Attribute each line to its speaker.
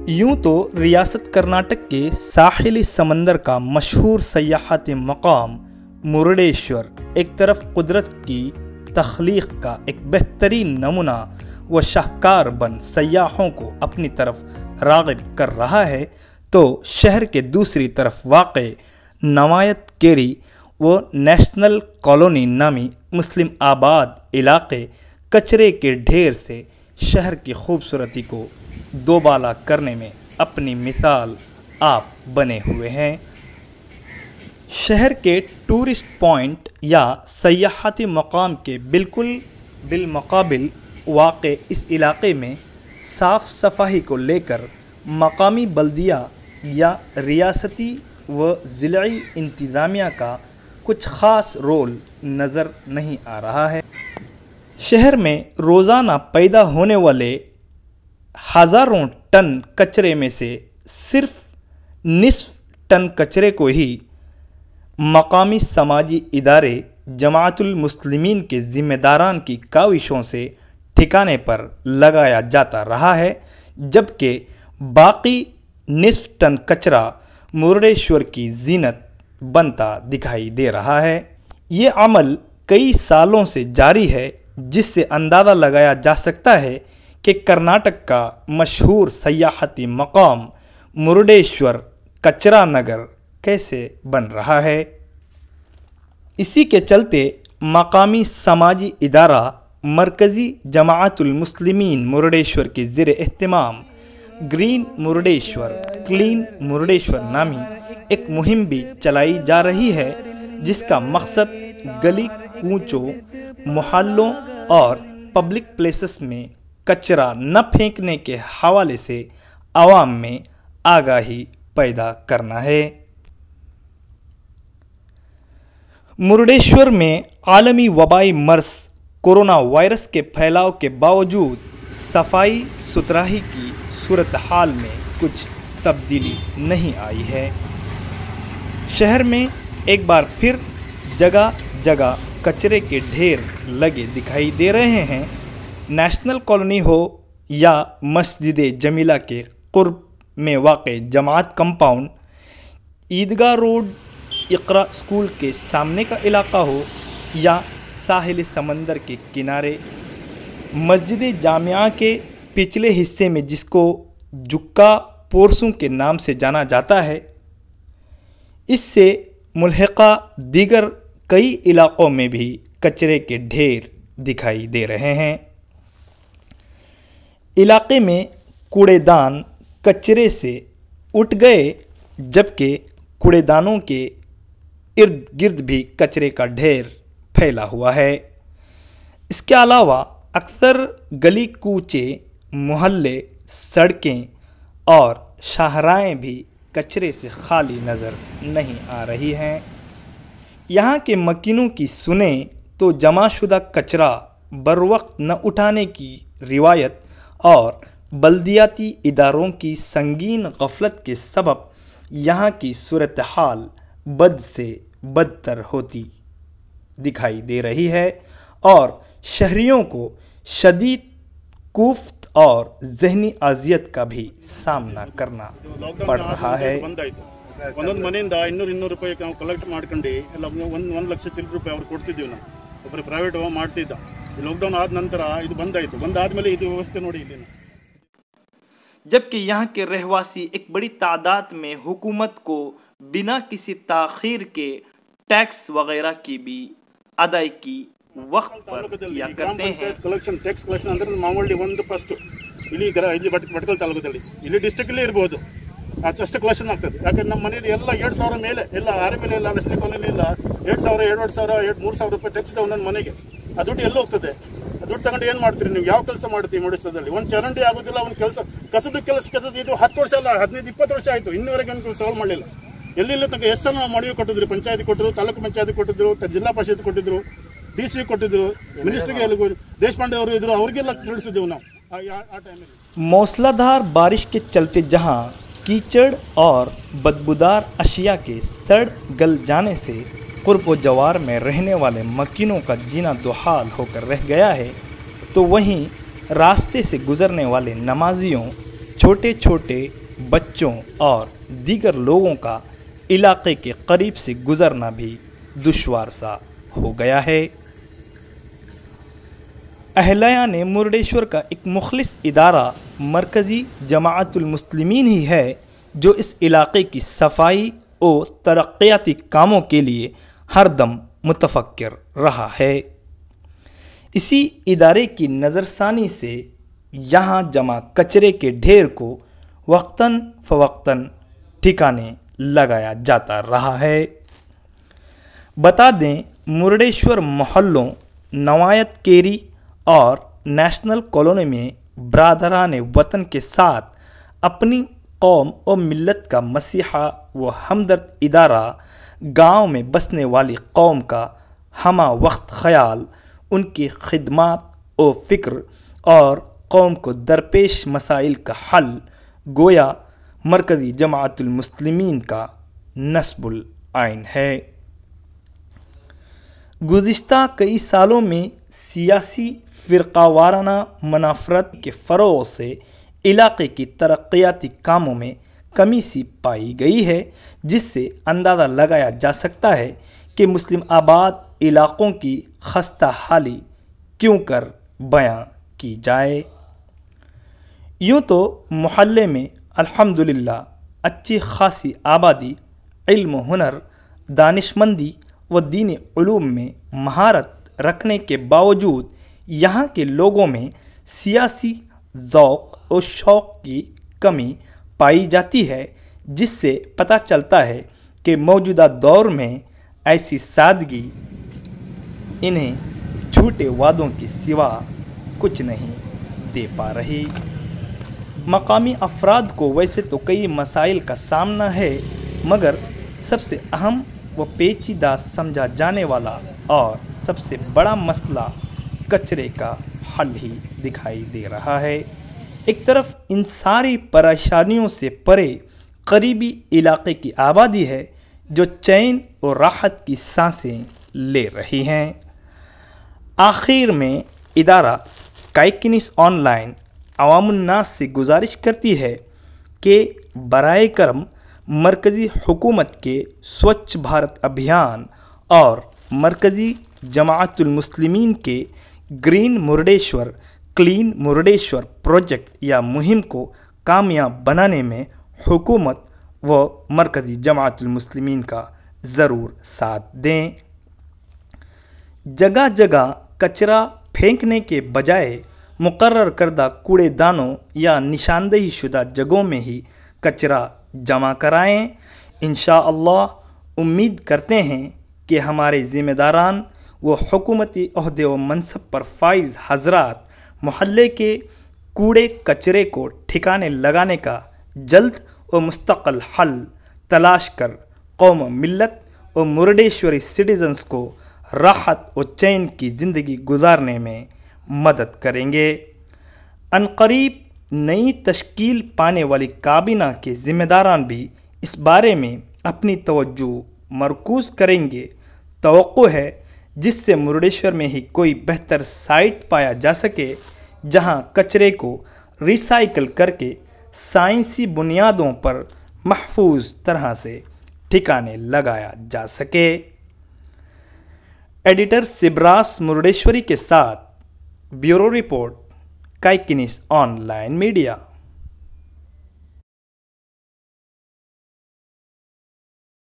Speaker 1: यूं तो रियासत कर्नाटक के साहिली समंदर का मशहूर सयाहती मकाम मुरुडेश्वर एक तरफ कुदरत की तख्लीक का एक बेहतरीन नमूना व शाहकार बन सयाहों को अपनी तरफ राग़िब कर रहा है, तो शहर के दूसरी तरफ वाक़े नवायत केरी व नेशनल कॉलोनी नामी मुस्लिम आबाद इलाके कचरे के ढेर से शहर की खूबसूरती को दोबाला करने में अपनी मिसाल आप बने हुए हैं। शहर के टूरिस्ट पॉइंट या सयाहती मकाम के बिल्कुल बिलमुकाबिल वाक़े इस इलाके में साफ़ सफाई को लेकर मकामी बल्दिया या रियासती व ज़िलाई इंतज़ामिया का कुछ ख़ास रोल नज़र नहीं आ रहा है। शहर में रोज़ाना पैदा होने वाले हज़ारों टन कचरे में से सिर्फ निस्फ टन कचरे को ही मकामी समाजी इदारे जमाअतुल मुस्लिमीन के ज़िम्मेदारान की काविशों से ठिकाने पर लगाया जाता रहा है, जबकि बाकी निस्फ टन कचरा मुरुडेश्वर की जीनत बनता दिखाई दे रहा है। ये अमल कई सालों से जारी है, जिससे अंदाज़ा लगाया जा सकता है कि कर्नाटक का मशहूर सयाहती मकाम मुरुडेश्वर कचरा नगर कैसे बन रहा है। इसी के चलते मकामी समाजी इदारा मरकज़ी जमाअतुल मुस्लिमीन मुरुडेश्वर के ज़ेर एहतमाम ग्रीन मुरुडेश्वर क्लीन मुरुडेश्वर नामी एक मुहिम भी चलाई जा रही है, जिसका मकसद गली कूचों, मोहल्लों और पब्लिक प्लेसेस में कचरा न फेंकने के हवाले से आवाम में आगाही पैदा करना है। मुरुडेश्वर में आलमी वबाई मर्स कोरोना वायरस के फैलाव के बावजूद सफाई सुथराई की सूरत हाल में कुछ तब्दीली नहीं आई है। शहर में एक बार फिर जगह जगह कचरे के ढेर लगे दिखाई दे रहे हैं। नेशनल कॉलोनी हो या मस्जिद जमीला के कुर्ब में वाक़े जमात कंपाउंड, ईदगाह रोड इक़रा स्कूल के सामने का इलाका हो या साहिल समंदर के किनारे, मस्जिद जामिया के पिछले हिस्से में जिसको जुक्का पोरसों के नाम से जाना जाता है, इससे मुल्हिका दीगर कई इलाक़ों में भी कचरे के ढेर दिखाई दे रहे हैं। इलाके में कूड़ेदान कचरे से उठ गए, जबकि कूड़ेदानों के इर्द गिर्द भी कचरे का ढेर फैला हुआ है। इसके अलावा अक्सर गली कूचे, मोहल्ले, सड़कें और शाहराएं भी कचरे से खाली नज़र नहीं आ रही हैं। यहाँ के मकीनों की सुने तो जमाशुदा कचरा बरवक्त न उठाने की रिवायत और बल्दियाती इदारों की संगीन गफलत के सबब यहाँ की सूरत हाल बद से बदतर होती दिखाई दे रही है और शहरियों को शदीद कुफ्त और जहनी अजियत का भी सामना करना पड़ रहा है।
Speaker 2: ಒಂದೊಂದು ಮನೆಯಿಂದ 200 ರೂಪಾಯಿ ನಾವು ಕಲೆಕ್ಟ್ ಮಾಡ್ಕೊಂಡು ಎಲ್ಲ 1 ಲಕ್ಷ ಚಿಲ್ಲರೆ ರೂಪಾಯಿ ಅವ್ರು ಕೊಡ್ತಿದ್ದೀವಿ ನಾವು, ಒಬ್ಬರು ಪ್ರೈವೇಟ್ ಮಾಡ್ತಿದ್ದ। ಈ ಲಾಕ್ಡೌನ್ ಆದ ನಂತರ ಇದು ಬಂದಾಯಿತು, ಬಂದಾದ್ಮೇಲೆ ಇದು ವ್ಯವಸ್ಥೆ ನೋಡಿ ಇಲ್ಲಿ।
Speaker 1: जबकि यहाँ के रहवासी एक बड़ी तादाद में हुकूमत को बिना किसी ताखीर के टैक्स वगैरह की भी अदायगी वक्त पर किया करते हैं।
Speaker 2: ಕಲೆಕ್ಷನ್ ಟ್ಯಾಕ್ಸ್ ಕಲೆಕ್ಷನ್ ಅಂದ್ರೆ ಮಾಮೂಲಿ ಒಂದು ಫಸ್ಟ್ ಇಲ್ಲಿ ಭಟ್ಕಳ ತಾಲೂಕಲ್ಲಿ ಇಲ್ಲಿ ಡಿಸ್ಟ್ರಿಕ್ಟ್ ಅಲ್ಲಿ ಇರಬಹುದು, ಅಷ್ಟು ಕಲೆಕ್ಷನ್ ಆಗ್ತದೆ। ಯಾಕಂದ್ರೆ ನಮ್ಮ ಮನೆಯಲ್ಲಿ ಎಲ್ಲ 2,000 ಮೇಲೆ ಎಲ್ಲ ಆರೆ ಮೇಲೆ ಎಲ್ಲ ನ್ಯಾಷನಲ್ ಕಾಲೋನಿ ಎಲ್ಲ 2,000, 2,500, 3,000 ರೂಪಾಯಿ ಟ್ಯಾಕ್ಸ್ ಇದೆ ಒಂದೊಂದು ಮನೆಗೆ। ಆ ದುಡ್ಡು ಎಲ್ಲ ಹೋಗ್ತದೆ। ಆ ದುಡ್ಡು ತಗೊಂಡು ಏನು ಮಾಡ್ತೀರಿ ನೀವು? ಯಾವ ಕೆಲಸ ಮಾಡ್ತೀವಿ ಮುರುಡೇಶ್ವರದಲ್ಲಿ? ಒಂದು ಚರಂಡಿ ಆಗೋದಿಲ್ಲ, ಒಂದು ಕೆಲಸ ಕಸದ ಇದು 10 ವರ್ಷ ಅಲ್ಲ 15-20 ವರ್ಷ ಆಯಿತು, ಇನ್ನೂವರೆಗೆ ಒಂದು ಸಾಲ್ವ್ ಮಾಡಲಿಲ್ಲ। ಎಲ್ಲಿಲ್ಲ ತನಕ ಎಷ್ಟು ನಾವು ಮನವಿ ಕೊಟ್ಟಿದ್ರು, ಪಂಚಾಯತಿ ಕೊಟ್ಟರು, ತಾಲೂಕು ಪಂಚಾಯತಿ ಕೊಟ್ಟಿದ್ರು, ಜಿಲ್ಲಾ ಪರಿಷತ್ ಕೊಟ್ಟಿದ್ರು, DC ಕೊಟ್ಟಿದ್ರು, ಮಿನಿಸ್ಟರ್ಗೆ ದೇಶಪಾಂಡೆ ಅವರು ಇದ್ರು, ಅವ್ರಿಗೆಲ್ಲ ತಿಳಿಸಿದ್ದೆವು ನಾವು ಆ ಟೈಮಲ್ಲಿ।
Speaker 1: मौसलाधार बारिश के चलते जहां कीचड़ और बदबूदार अशिया के सड़ गल जाने से कुर्ब जवार में रहने वाले मकीनों का जीना दुहाल होकर रह गया है, तो वहीं रास्ते से गुजरने वाले नमाजियों, छोटे छोटे बच्चों और दीगर लोगों का इलाके के करीब से गुजरना भी दुश्वार सा हो गया है। अहलिया ने मुर्डेश्वर का एक मुखलिस इदारा मरकज़ी जमाअतुल मुस्लिमीन ही है जो इस इलाके की सफाई और तरक्याती कामों के लिए हरदम मुतफक्किर रहा है। इसी इदारे की नज़रसानी से यहाँ जमा कचरे के ढेर को वक्तन फ़वक्तन ठिकाने लगाया जाता रहा है। बता दें, मुर्डेश्वर मोहल्लों नवायत केरी और नेशनल कॉलोनी में बरादरान वतन के साथ अपनी कौम और मिल्लत का मसीहा व हमदर्द इदारा गांव में बसने वाली कौम का हमा वक्त ख्याल, उनकी खिदमात और फ़िक्र और कौम को दरपेश मसाइल का हल गोया मरकज़ी जमाअतुल मुस्लिमीन का नस्बुल आइन है। गुज़िश्ता कई सालों में सियासी फ़िरक़ावाराना मनाफ़रत के फ़रोग़ से इलाक़े की तरक्याती कामों में कमी सी पाई गई है, जिससे अंदाज़ा लगाया जा सकता है कि मुस्लिम आबाद इलाक़ों की खस्ता हाली क्यों कर बयां की जाए। यूँ तो मोहल्ले में अल्हम्दुलिल्लाह अच्छी खासी आबादी, इल्म हुनर, दानिशमंदी व दीनी उलूम में महारत रखने के बावजूद यहाँ के लोगों में सियासी ज़ौक़ और शौक़ की कमी पाई जाती है, जिससे पता चलता है कि मौजूदा दौर में ऐसी सादगी इन्हें झूठे वादों के सिवा कुछ नहीं दे पा रही। मकामी अफराद को वैसे तो कई मसाइल का सामना है, मगर सबसे अहम व पेचीदा समझा जाने वाला और सबसे बड़ा मसला कचरे का हल ही दिखाई दे रहा है। एक तरफ इन सारी परेशानियों से परे करीबी इलाके की आबादी है जो चैन और राहत की सांसें ले रही हैं। आखिर में इदारा काइकिनिस ऑनलाइन अवामुन्नास से गुजारिश करती है कि बराए करम मरकज़ी हुकूमत के स्वच्छ भारत अभियान और मरकज़ी जमाअतुल मुस्लिमीन के green Murdeshwar clean Murdeshwar project या मुहिम को कामयाब बनाने में हुकूमत व मरकज़ी जमाअतुल मुस्लिमीन का ज़रूर साथ दें। जगह जगह कचरा फेंकने के बजाय मुकर्रर करदा कूड़ेदानों या निशानदेही शुदा जगहों में ही कचरा जमा कराएं। इंशाअल्लाह उम्मीद करते हैं कि हमारे ज़िम्मेदारान व हुकूमती ओहदे व मनसब पर फाइज हजरात मोहल्ले के कूड़े कचरे को ठिकाने लगाने का जल्द और मुस्तकिल हल तलाश कर कौम मिल्लत और मुर्डेश्वरी सिटीजन्स को राहत और चैन की ज़िंदगी गुजारने में मदद करेंगे। अनकरीब नई तश्कील पाने वाली काबीना के ज़िम्मेदारान भी इस बारे में अपनी तवज्जो मरकूज़ करेंगे। तवक्को है जिससे मुर्डेश्वर में ही कोई बेहतर साइट पाया जा सके जहां कचरे को रिसाइकल करके साइंसी बुनियादों पर महफूज तरह से ठिकाने लगाया जा सके। एडिटर सिब्रास मुर्डेश्वरी के साथ ब्यूरो रिपोर्ट काइकिनिस ऑनलाइन मीडिया।